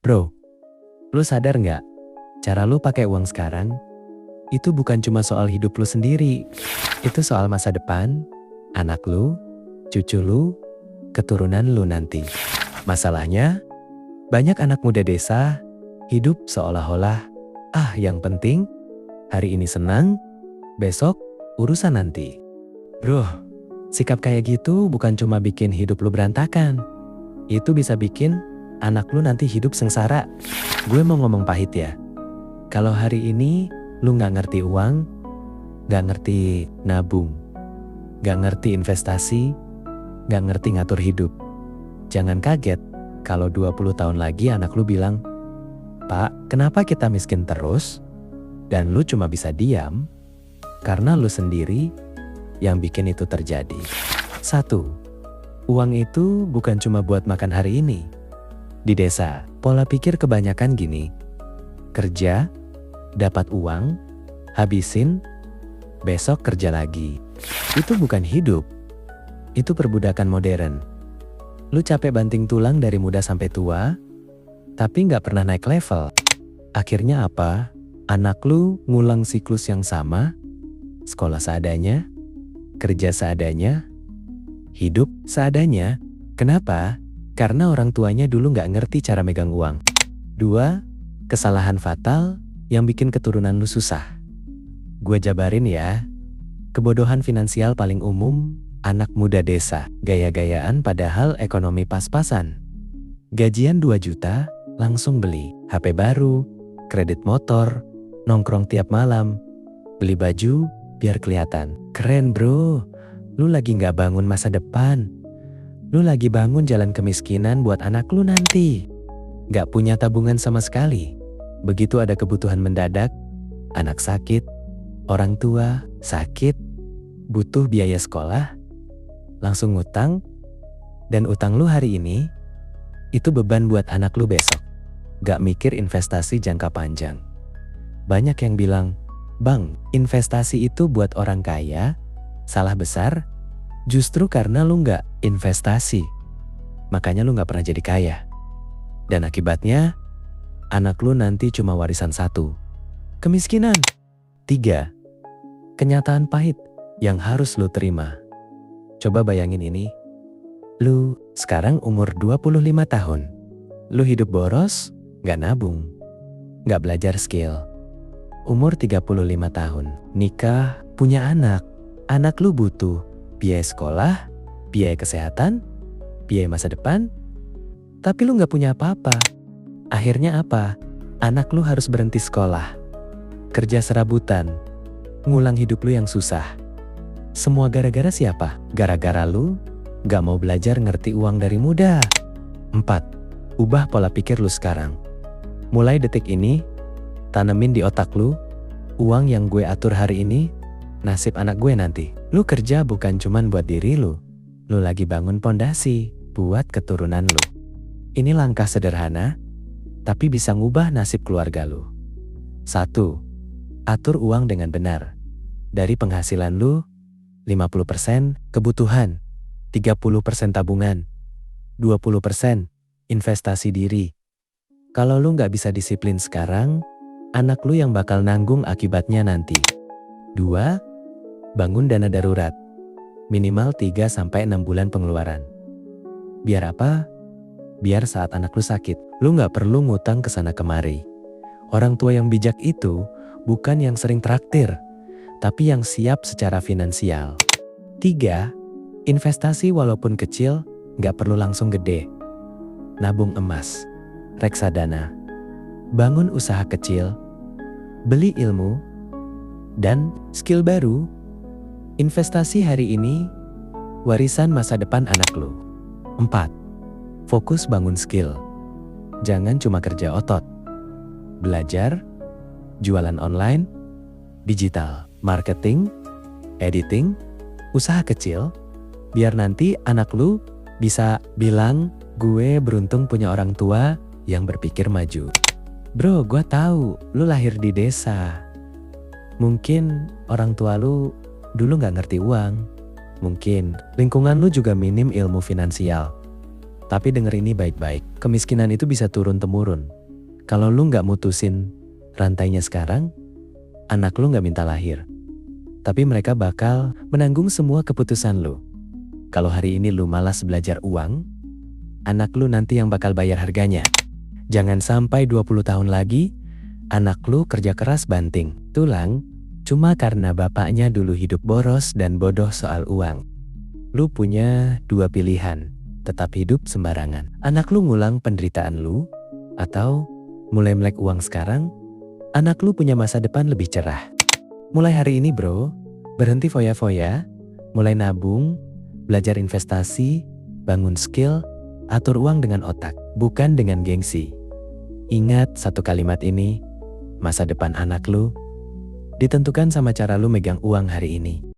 Bro, lu sadar nggak? Cara lu pakai uang sekarang, itu bukan cuma soal hidup lu sendiri. Itu soal masa depan, anak lu, cucu lu, keturunan lu nanti. Masalahnya, banyak anak muda desa hidup seolah-olah, yang penting, hari ini senang, besok urusan nanti. Bro, sikap kayak gitu bukan cuma bikin hidup lu berantakan. Itu bisa bikin anak lu nanti hidup sengsara. Gue mau ngomong pahit ya. Kalau hari ini lu gak ngerti uang, gak ngerti nabung, gak ngerti investasi, gak ngerti ngatur hidup. Jangan kaget kalau 20 tahun lagi anak lu bilang, "Pak, kenapa kita miskin terus?" Dan lu cuma bisa diam karena lu sendiri yang bikin itu terjadi. 1. Uang itu bukan cuma buat makan hari ini. Di desa, pola pikir kebanyakan gini. Kerja, dapat uang, habisin, besok kerja lagi. Itu bukan hidup. Itu perbudakan modern. Lu capek banting tulang dari muda sampai tua, tapi gak pernah naik level. Akhirnya apa? Anak lu ngulang siklus yang sama, sekolah seadanya, kerja seadanya, hidup seadanya. Kenapa? Karena orang tuanya dulu gak ngerti cara megang uang. 2. Kesalahan fatal yang bikin keturunan lu susah. Gue jabarin ya. Kebodohan finansial paling umum, anak muda desa. Gaya-gayaan padahal ekonomi pas-pasan. Gajian 2 juta, langsung beli HP baru, kredit motor, nongkrong tiap malam, beli baju biar kelihatan. Keren bro, lu lagi gak bangun masa depan. Lu lagi bangun jalan kemiskinan buat anak lu nanti. Gak punya tabungan sama sekali. Begitu ada kebutuhan mendadak, anak sakit, orang tua sakit, butuh biaya sekolah, langsung ngutang, dan utang lu hari ini, itu beban buat anak lu besok. Gak mikir investasi jangka panjang. Banyak yang bilang, "Bang, investasi itu buat orang kaya." Salah besar, justru karena lu gak investasi. Makanya lu gak pernah jadi kaya. Dan akibatnya, anak lu nanti cuma warisan 1. Kemiskinan. 3. Kenyataan pahit yang harus lu terima. Coba bayangin ini. Lu sekarang umur 25 tahun. Lu hidup boros, gak nabung, gak belajar skill. Umur 35 tahun, nikah, punya anak. Anak lu butuh biaya sekolah, biaya kesehatan, biaya masa depan. Tapi lu gak punya apa-apa. Akhirnya apa? Anak lu harus berhenti sekolah, kerja serabutan, ngulang hidup lu yang susah. Semua gara-gara siapa? Gara-gara lu gak mau belajar ngerti uang dari muda. 4. Ubah pola pikir lu sekarang. Mulai detik ini, tanemin di otak lu, uang yang gue atur hari ini, nasib anak gue nanti. Lu kerja bukan cuman buat diri lu lagi bangun pondasi buat keturunan lu. Ini langkah sederhana, tapi bisa ngubah nasib keluarga lu. 1. Atur uang dengan benar. Dari penghasilan lu, 50% kebutuhan, 30% tabungan, 20% investasi diri. Kalau lu gak bisa disiplin sekarang, anak lu yang bakal nanggung akibatnya nanti. 2. Bangun dana darurat. Minimal 3-6 bulan pengeluaran. Biar apa? Biar saat anak lu sakit, lu gak perlu ngutang kesana kemari. Orang tua yang bijak itu bukan yang sering traktir, tapi yang siap secara finansial. 3. Investasi walaupun kecil gak perlu langsung gede. Nabung emas, reksadana, bangun usaha kecil, beli ilmu, dan skill baru. Investasi hari ini, warisan masa depan anak lu. 4. Fokus bangun skill. Jangan cuma kerja otot. Belajar, jualan online, digital, marketing, editing, usaha kecil, biar nanti anak lu bisa bilang, "Gue beruntung punya orang tua yang berpikir maju." Bro, gue tahu lu lahir di desa. Mungkin orang tua lu dulu gak ngerti uang. Mungkin lingkungan lu juga minim ilmu finansial. Tapi denger ini baik-baik, kemiskinan itu bisa turun-temurun. Kalau lu nggak mutusin rantainya sekarang, anak lu nggak minta lahir. Tapi mereka bakal menanggung semua keputusan lu. Kalau hari ini lu malas belajar uang, anak lu nanti yang bakal bayar harganya. Jangan sampai 20 tahun lagi, anak lu kerja keras banting tulang, cuma karena bapaknya dulu hidup boros dan bodoh soal uang. Lu punya dua pilihan, tetap hidup sembarangan. Anak lu ngulang penderitaan lu, atau mulai melek uang sekarang, anak lu punya masa depan lebih cerah. Mulai hari ini bro, berhenti foya-foya, mulai nabung, belajar investasi, bangun skill, atur uang dengan otak, bukan dengan gengsi. Ingat satu kalimat ini, masa depan anak lu ditentukan sama cara lu megang uang hari ini.